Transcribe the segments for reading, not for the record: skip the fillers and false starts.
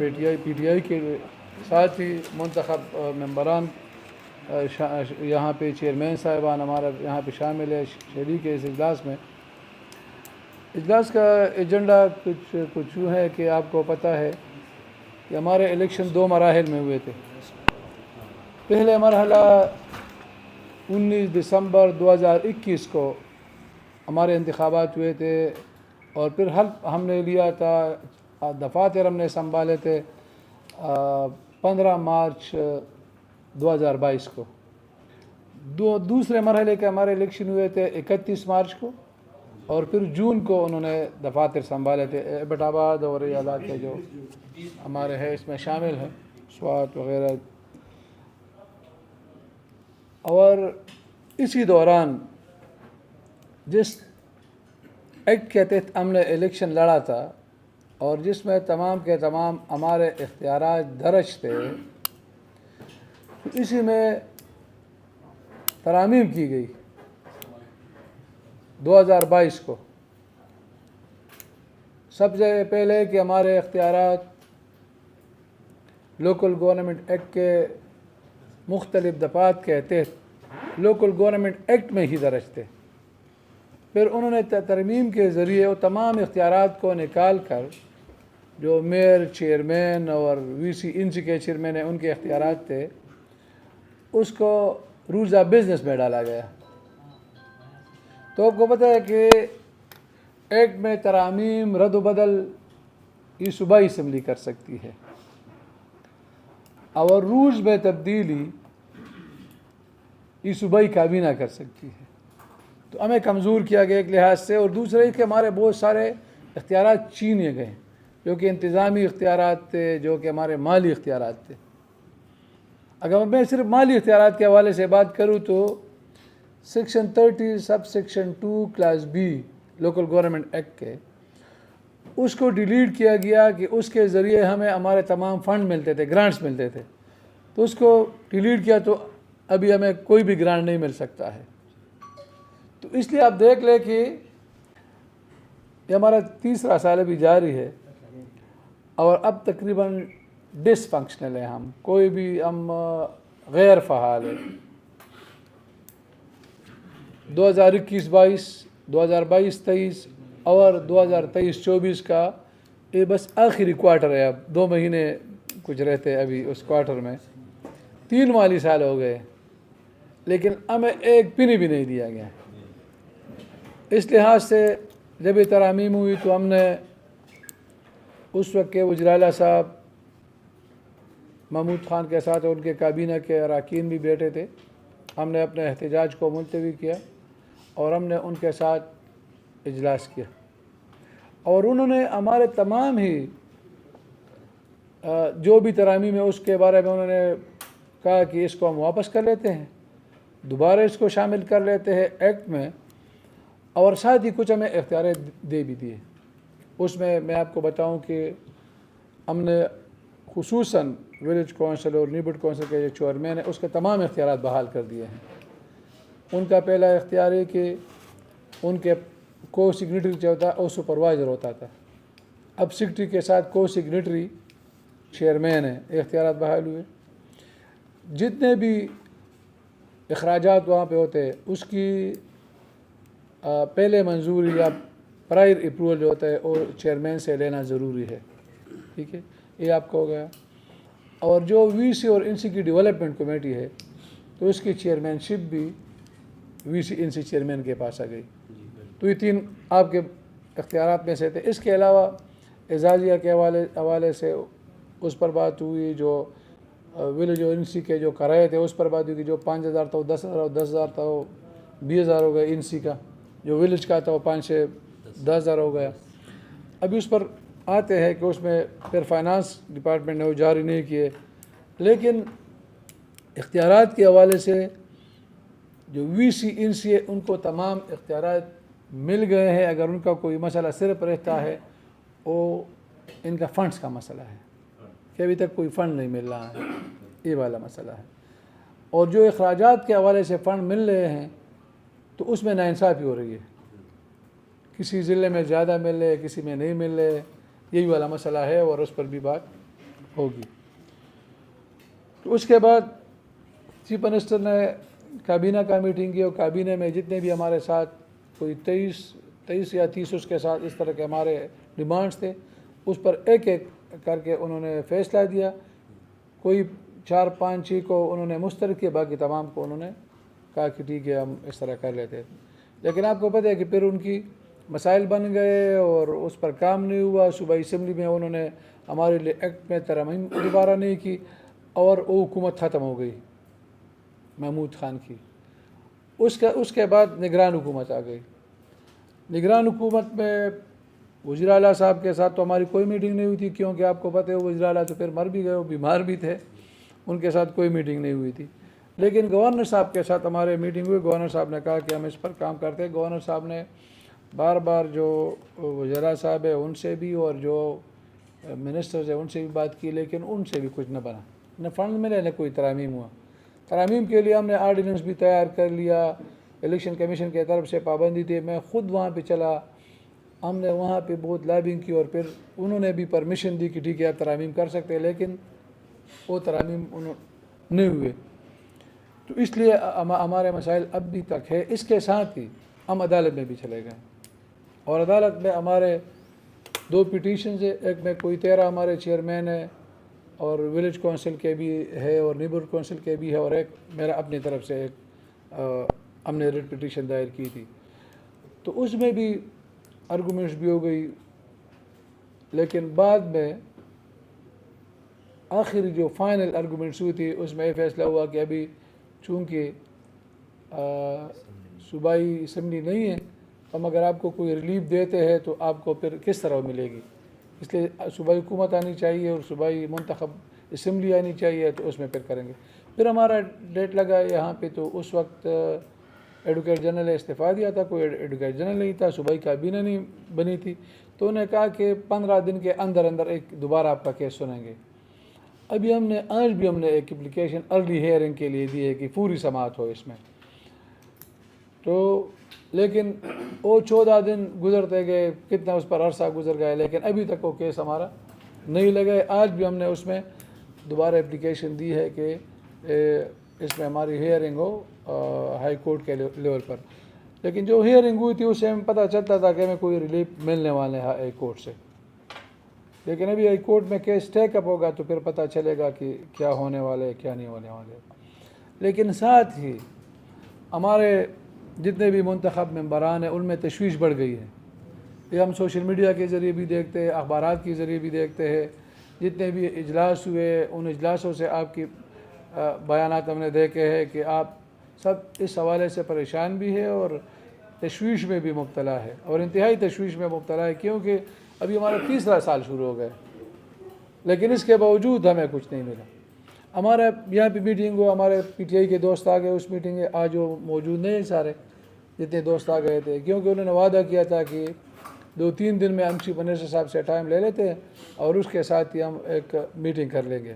P T I کے ساتھ ہی منتخب ممبران یہاں پہ چیئرمین صاحبان ہمارا یہاں پہ شامل ہے، شریک ہے اس اجلاس میں۔ اجلاس کا ایجنڈا کچھ یوں ہے کہ آپ کو پتہ ہے کہ ہمارے الیکشن 2 مراحل میں ہوئے تھے۔ پہلے مرحلہ 19 دسمبر 2021 کو ہمارے انتخابات ہوئے تھے، اور پھر حلف ہم نے لیا تھا، دفاتر ہم نے سنبھالے تھے 15 مارچ 2022 کو۔ دوسرے مرحلے کے ہمارے الیکشن ہوئے تھے 31 مارچ کو، اور پھر جون کو انہوں نے دفاتر سنبھالے تھے۔ ایبٹ آباد اور یہ علاقے جو ہمارے ہیں اس میں شامل ہیں، سوات وغیرہ۔ اور اسی دوران جس ایکٹ کے تحت ہم نے الیکشن لڑا تھا اور جس میں تمام کے تمام ہمارے اختیارات درج تھے، اسی میں ترامیم کی گئی 2022 کو۔ سب سے پہلے کہ ہمارے اختیارات لوکل گورنمنٹ ایکٹ کے مختلف دفعات کے تحت لوکل گورنمنٹ ایکٹ میں ہی درج تھے۔ پھر انہوں نے ترمیم کے ذریعے وہ تمام اختیارات کو نکال کر جو میئر، چیئرمین اور وی سی ان سی کے چیئرمین ہیں ان کے اختیارات تھے، اس کو رولز آف بزنس میں ڈالا گیا۔ تو آپ کو پتہ ہے کہ ایکٹ میں ترامیم رد و بدل یہ صوبائی اسمبلی کر سکتی ہے، اور رولز میں تبدیلی یہ صوبائی کابینہ کر سکتی ہے۔ تو ہمیں کمزور کیا گیا ایک لحاظ سے، اور دوسرے کہ ہمارے بہت سارے اختیارات چھینے گئے جو کہ انتظامی اختیارات تھے، جو کہ ہمارے مالی اختیارات تھے۔ اگر میں صرف مالی اختیارات کے حوالے سے بات کروں تو section 30 sub section 2 class B local government act کے اس کو ڈیلیٹ کیا گیا کہ اس کے ذریعے ہمیں ہمارے تمام فنڈ ملتے تھے، گرانٹس ملتے تھے، تو اس کو ڈیلیٹ کیا تو ابھی ہمیں کوئی بھی گرانٹ نہیں مل سکتا ہے۔ تو اس لیے آپ دیکھ لیں کہ یہ ہمارا تیسرا سال ابھی جاری ہے، اور اب تقریباً ڈس فنکشنل ہے، ہم کوئی بھی ہم غیر فعال ہے۔ 2021-22 2022-23 اور 2023-24 کا یہ بس آخری کوارٹر ہے، اب 2 مہینے کچھ رہتے ابھی اس کوارٹر میں، 3 مالی سال ہو گئے، لیکن ہمیں ایک پنی بھی نہیں دیا گیا۔ اس لحاظ سے جب یہ ترامیم ہوئی تو ہم نے اس وقت کے وزراء صاحب محمود خان کے ساتھ اور ان کے کابینہ کے اراکین بھی بیٹھے تھے، ہم نے اپنے احتجاج کو ملتوی کیا اور ہم نے ان کے ساتھ اجلاس کیا، اور انہوں نے ہمارے تمام ہی جو بھی ترامیم ہے اس کے بارے میں انہوں نے کہا کہ اس کو ہم واپس کر لیتے ہیں، دوبارہ اس کو شامل کر لیتے ہیں ایکٹ میں، اور ساتھ ہی کچھ ہمیں اختیارات دے بھی دیے۔ اس میں آپ کو بتاؤں کہ ہم نے خصوصاً ولیج کونسل اور نیبرہڈ کونسل کے جو چیئرمین ہیں اس کے تمام اختیارات بحال کر دیے ہیں۔ ان کا پہلا اختیار ہے کہ ان کے کو سگنیٹری جو ہوتا ہے وہ سپروائزر ہوتا تھا، اب سیکرٹری کے ساتھ کو سگنیٹری چیئرمین ہیں، اختیارات بحال ہوئے۔ جتنے بھی اخراجات وہاں پہ ہوتے ہیں اس کی پہلے منظوری یا پرائر اپروول جو ہوتا ہے وہ چیئرمین سے لینا ضروری ہے، ٹھیک ہے، یہ آپ کو ہو گیا۔ اور جو وی سی اور ان سی کی ڈیولپمنٹ کمیٹی ہے تو اس کی چیئرمین شپ بھی وی سی ان سی چیئرمین کے پاس آ گئی۔ تو یہ 3 آپ کے اختیارات میں سے تھے۔ اس کے علاوہ اعزازیہ کے حوالے سے اس پر بات ہوئی، جو ولیج اور ان سی کے جو کرائے تھے اس پر بات ہوئی کہ جو 5,000 تھا وہ 10,000 10,000 تھا وہ 20,000 ہو گئے، ان سی کا جو ولیج کا تھا وہ 5 سے 10,000 ہو گیا۔ ابھی اس پر آتے ہیں کہ اس میں پھر فائنانس ڈپارٹمنٹ نے وہ جاری نہیں کیے، لیکن اختیارات کے حوالے سے جو وی سی ان سی ہے ان کو تمام اختیارات مل گئے ہیں۔ اگر ان کا کوئی مسئلہ صرف رہتا ہے وہ ان کا فنڈز کا مسئلہ ہے کہ ابھی تک کوئی فنڈ نہیں مل رہا ہے، یہ والا مسئلہ ہے۔ اور جو اخراجات کے حوالے سے فنڈ مل رہے ہیں تو اس میں ناانصافی ہو رہی ہے، کسی ضلع میں زیادہ مل رہے کسی میں نہیں مل رہے، یہی والا مسئلہ ہے، اور اس پر بھی بات ہوگی۔ تو اس کے بعد چیف منسٹر نے کابینہ کا میٹنگ کی، اور کابینہ میں جتنے بھی ہمارے ساتھ کوئی 23 یا 30 اس کے ساتھ اس طرح کے ہمارے ڈیمانڈس تھے، اس پر ایک ایک کر کے انہوں نے فیصلہ دیا۔ کوئی 4-5 چیز کو انہوں نے مسترد کیا، باقی تمام کو انہوں نے کہا کہ ٹھیک ہے ہم اس طرح کر لیتے ہیں۔ لیکن آپ کو پتہ ہے کہ پھر ان کی مسائل بن گئے اور اس پر کام نہیں ہوا۔ صوبائی اسمبلی میں انہوں نے ہمارے لیے ایکٹ میں ترمیم دوبارہ نہیں کی، اور وہ حکومت ختم ہو گئی محمود خان کی۔ اس کے بعد نگران حکومت آ گئی۔ نگران حکومت میں وزیر اعلیٰ صاحب کے ساتھ تو ہماری کوئی میٹنگ نہیں ہوئی تھی، کیونکہ آپ کو پتہ ہے وہ وزیر اعلیٰ تو پھر مر بھی گئے، وہ بیمار بھی تھے، ان کے ساتھ کوئی میٹنگ نہیں ہوئی تھی۔ لیکن گورنر صاحب کے ساتھ ہمارے میٹنگ ہوئی۔ گورنر صاحب نے کہا کہ ہم اس پر کام کرتے ہیں۔ گورنر صاحب نے بار بار جو وزراء صاحب ہے ان سے بھی اور جو منسٹرز ہیں ان سے بھی بات کی، لیکن ان سے بھی کچھ نہ بنا، نہ فنڈ ملے نہ کوئی ترامیم ہوا۔ ترامیم کے لیے ہم نے آرڈیننس بھی تیار کر لیا، الیکشن کمیشن کی طرف سے پابندی تھی، میں خود وہاں پہ چلا، ہم نے وہاں پہ بہت لابنگ کی، اور پھر انہوں نے بھی پرمیشن دی کہ ٹھیک ہے آپ ترامیم کر سکتے ہیں، لیکن وہ ترامیم نہیں ہوئے۔ تو اس لیے ہمارے مسائل اب بھی تک ہے۔ اس کے ساتھ ہی ہم عدالت میں بھی چلے گئے، اور عدالت میں ہمارے 2 پٹیشنز ہے، ایک میں کوئی 13 ہمارے چیئرمین ہے اور ولیج کونسل کے بھی ہے اور نیبر کونسل کے بھی ہے، اور ایک میرا اپنی طرف سے ایک ہم نے ریٹ پٹیشن دائر کی تھی۔ تو اس میں بھی آرگومنٹس بھی ہو گئی، لیکن بعد میں آخری جو فائنل آرگومنٹس ہوئی تھی اس میں یہ فیصلہ ہوا کہ ابھی چونکہ صوبائی اسمبلی نہیں ہے، ہم اگر آپ کو کوئی ریلیف دیتے ہیں تو آپ کو پھر کس طرح ملے گی، اس لیے صوبائی حکومت آنی چاہیے اور صوبائی منتخب اسمبلی آنی چاہیے، تو اس میں پھر کریں گے۔ پھر ہمارا ڈیٹ لگا یہاں پہ، تو اس وقت ایڈوکیٹ جنرل نے استعفیٰ دیا تھا، کوئی ایڈوکیٹ جنرل نہیں تھا، صوبائی کابینہ نہیں بنی تھی، تو انہوں نے کہا کہ 15 دن کے اندر ایک دوبارہ آپ کا کیس سنیں گے۔ ابھی آج بھی ہم نے ایک اپلیکیشن ارلی ہیئرنگ کے لیے دی ہے کہ پوری سماعت ہو اس میں، تو لیکن وہ 14 دن گزرتے گئے، کتنا اس پر عرصہ گزر گیا، لیکن ابھی تک وہ کیس ہمارا نہیں لگا ہے۔ آج بھی ہم نے اس میں دوبارہ اپلیکیشن دی ہے کہ اس میں ہماری ہیئرنگ ہو ہائی کورٹ کے لیول پر، لیکن جو ہیئرنگ ہوئی تھی اس سے ہمیں پتہ چلتا تھا کہ ہمیں کوئی ریلیف ملنے والے ہیں ہائی کورٹ سے، لیکن ابھی ہائی کورٹ میں کیس ٹیک اپ ہوگا تو پھر پتہ چلے گا کہ کیا ہونے والے ہے کیا نہیں ہونے والے۔ لیکن ساتھ ہی ہمارے جتنے بھی منتخب ممبران ہیں ان میں تشویش بڑھ گئی ہے، یہ ہم سوشل میڈیا کے ذریعے بھی دیکھتے ہیں، اخبارات کے ذریعے بھی دیکھتے ہیں، جتنے بھی اجلاس ہوئے ان اجلاسوں سے آپ کی بیانات ہم نے دیکھے ہیں کہ آپ سب اس حوالے سے پریشان بھی ہے اور تشویش میں بھی مبتلا ہے، اور انتہائی تشویش میں مبتلا ہے، کیونکہ ابھی ہمارا 3را سال شروع ہو گیا، لیکن اس کے باوجود ہمیں کچھ نہیں ملا۔ ہمارا یہاں پہ میٹنگ ہوا، ہمارے پی ٹی آئی کے دوست آ گئے اس میٹنگ میں، آج وہ موجود نہیں ہیں سارے جتنے دوست آ گئے تھے، کیونکہ انہوں نے وعدہ کیا تھا کہ 2-3 دن میں ہم چیف منسٹر صاحب سے ٹائم لے لیتے ہیں اور اس کے ساتھ ہی ہم ایک میٹنگ کر لیں گے،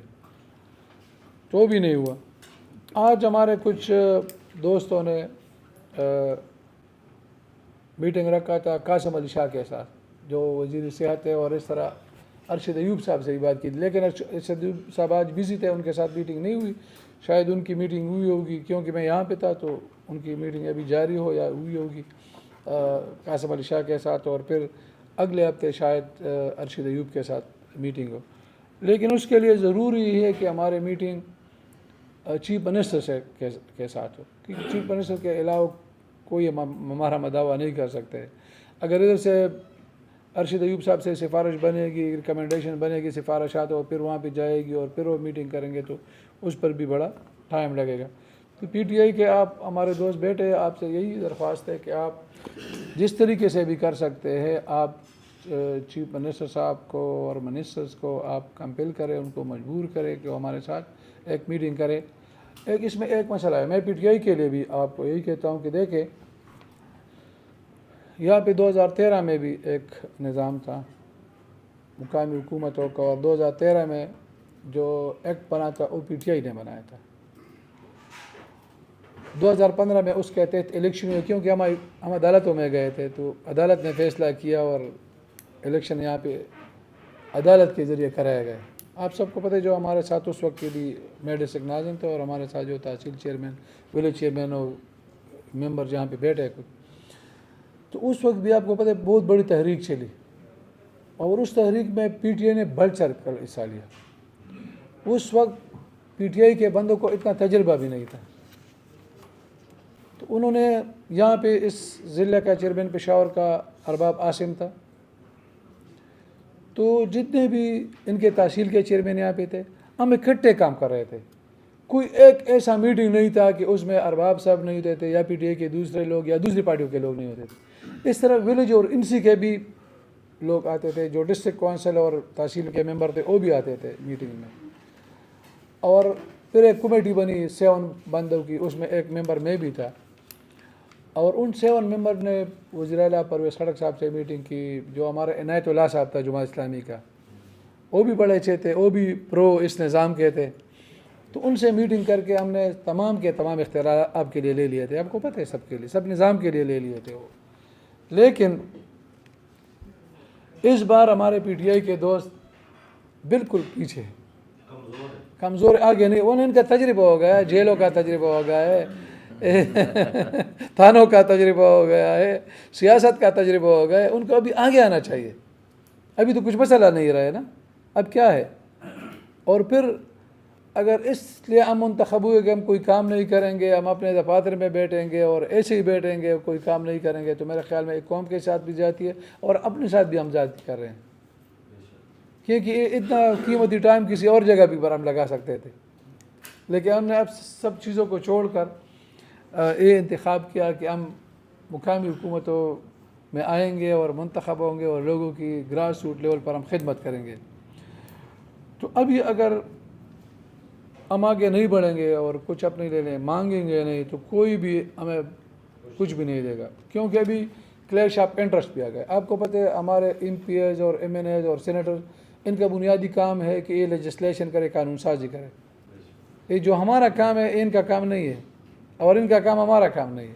تو بھی نہیں ہوا۔ آج ہمارے کچھ دوستوں نے میٹنگ رکھا تھا قاسم علی شاہ کے ساتھ جو وزیر صحت ہے، اور اس طرح ارشد ایوب صاحب سے بھی بات کی، لیکن ارشد ایوب صاحب آج بزی تھے، ان کے ساتھ میٹنگ نہیں ہوئی، شاید ان کی میٹنگ ہوئی ہوگی کیونکہ میں یہاں پہ تھا، تو ان کی میٹنگ ابھی جاری ہو یا ہوئی ہوگی قاسم علی شاہ کے ساتھ، اور پھر اگلے ہفتے شاید ارشد ایوب کے ساتھ میٹنگ ہو۔ لیکن اس کے لیے ضروری ہے کہ ہمارے میٹنگ چیف منسٹر کے ساتھ ہو، کیونکہ چیف منسٹر کے علاوہ کوئی ہمارا مداوع نہیں کر سکتے۔ اگر ادھر سے ارشد ایوب صاحب سے سفارش بنے گی، ریکمنڈیشن بنے گی، سفارشات، اور پھر وہاں پہ جائے گی اور پھر وہ میٹنگ کریں گے، تو اس پر بھی بڑا ٹائم لگے گا۔ تو پی ٹی آئی کے آپ ہمارے دوست بیٹھے، آپ سے یہی درخواست ہے کہ آپ جس طریقے سے بھی کر سکتے ہیں، آپ چیف منسٹر صاحب کو اور منسٹرز کو آپ کمپیل کریں، ان کو مجبور کریں کہ وہ ہمارے ساتھ ایک میٹنگ کریں۔ اس میں ایک مسئلہ ہے، میں پی ٹی آئی کے لیے بھی آپ کو یہی کہتا ہوں کہ دیکھیں، یہاں پہ 2013 میں بھی ایک نظام تھا مقامی حکومتوں کا، اور 2013 میں جو ایکٹ بنا تھا وہ پی ٹی آئی نے بنایا تھا۔ 2015 میں اس کے تحت الیکشن ہوئی، کیونکہ ہم عدالتوں میں گئے تھے، تو عدالت نے فیصلہ کیا اور الیکشن یہاں پہ عدالت کے ذریعے کرایا گیا۔ آپ سب کو پتہ ہے جو ہمارے ساتھ اس وقت کے بھی میڈسک ناظم تھے اور ہمارے ساتھ جو تحصیل چیئرمین ولیج چیئرمین اور ممبر جہاں پہ بیٹھے کچھ، تو اس وقت بھی آپ کو پتہ ہے بہت بڑی تحریک چلی، اور اس تحریک میں پی ٹی آئی نے بڑھ چڑھ کر حصہ لیا۔ اس وقت پی ٹی آئی کے بندوں کو اتنا تجربہ بھی نہیں تھا، تو انہوں نے یہاں پہ اس ضلع کا چیئرمین پشاور کا ارباب عاصم تھا، تو جتنے بھی ان کے تحصیل کے چیئرمین یہاں پہ تھے ہم اکٹھے کام کر رہے تھے۔ کوئی ایک ایسا میٹنگ نہیں تھا کہ اس میں ارباب صاحب نہیں ہوتے تھے یا پی ٹی آئی کے دوسرے لوگ یا دوسری پارٹیوں کے لوگ نہیں ہوتے تھے۔ اس طرح ولیج اور انسی کے بھی لوگ آتے تھے، جو ڈسٹرکٹ کونسل اور تحصیل کے ممبر تھے وہ بھی آتے تھے میٹنگ میں، اور پھر ایک کمیٹی بنی 7 بندوں کی، اس میں ایک ممبر میں بھی تھا، اور ان 7 ممبر نے وزیر اعلیٰ پرویز خٹک صاحب سے میٹنگ کی۔ جو ہمارے عنایت اللہ صاحب تھا جماعت اسلامی کا، وہ بھی بڑے اچھے تھے، وہ بھی پرو اس نظام کے تھے، تو ان سے میٹنگ کر کے ہم نے تمام کے تمام اختیارات آپ کے لیے لے لیے تھے۔ آپ کو پتہ ہے سب کے لیے، سب نظام کے لیے لے لیے تھے وہ، لیکن اس بار ہمارے پی ٹی آئی کے دوست بالکل پیچھے کمزور، آگے نہیں، ان کا تجربہ ہو گیا ہے، جیلوں کا تجربہ ہو گیا ہے، تھانوں کا تجربہ ہو گیا ہے، سیاست کا تجربہ ہو گیا ہے، ان کو ابھی آگے آنا چاہیے۔ ابھی تو کچھ مسئلہ نہیں رہا ہے نا، اب کیا ہے؟ اور پھر اگر اس لیے ہم منتخب ہوئے کہ ہم کوئی کام نہیں کریں گے، ہم اپنے دفاتر میں بیٹھیں گے اور ایسے ہی بیٹھیں گے، کوئی کام نہیں کریں گے، تو میرے خیال میں ایک قوم کے ساتھ بھی جاتی ہے اور اپنے ساتھ بھی ہم زیادتی کر رہے ہیں، کیونکہ اتنا قیمتی ٹائم کسی اور جگہ بھی پر ہم لگا سکتے تھے، لیکن ہم نے اب سب چیزوں کو چھوڑ کر یہ انتخاب کیا کہ ہم مقامی حکومتوں میں آئیں گے اور منتخب ہوں گے اور لوگوں کی گراس روٹ لیول پر ہم خدمت کریں گے۔ تو ابھی اگر ہم آگے نہیں بڑھیں گے اور کچھ اپنے لیے مانگیں گے نہیں، تو کوئی بھی ہمیں کچھ بھی نہیں دے گا، کیونکہ ابھی کلیش آف انٹرسٹ بھی آ گئے۔ آپ کو پتہ ہے ہمارے ایم پی ایز اور ایم این ایز اور سینیٹر، ان کا بنیادی کام ہے کہ یہ لیجسلیشن کرے، قانون سازی کرے۔ یہ جو ہمارا کام ہے ان کا کام نہیں ہے، اور ان کا کام ہمارا کام نہیں ہے۔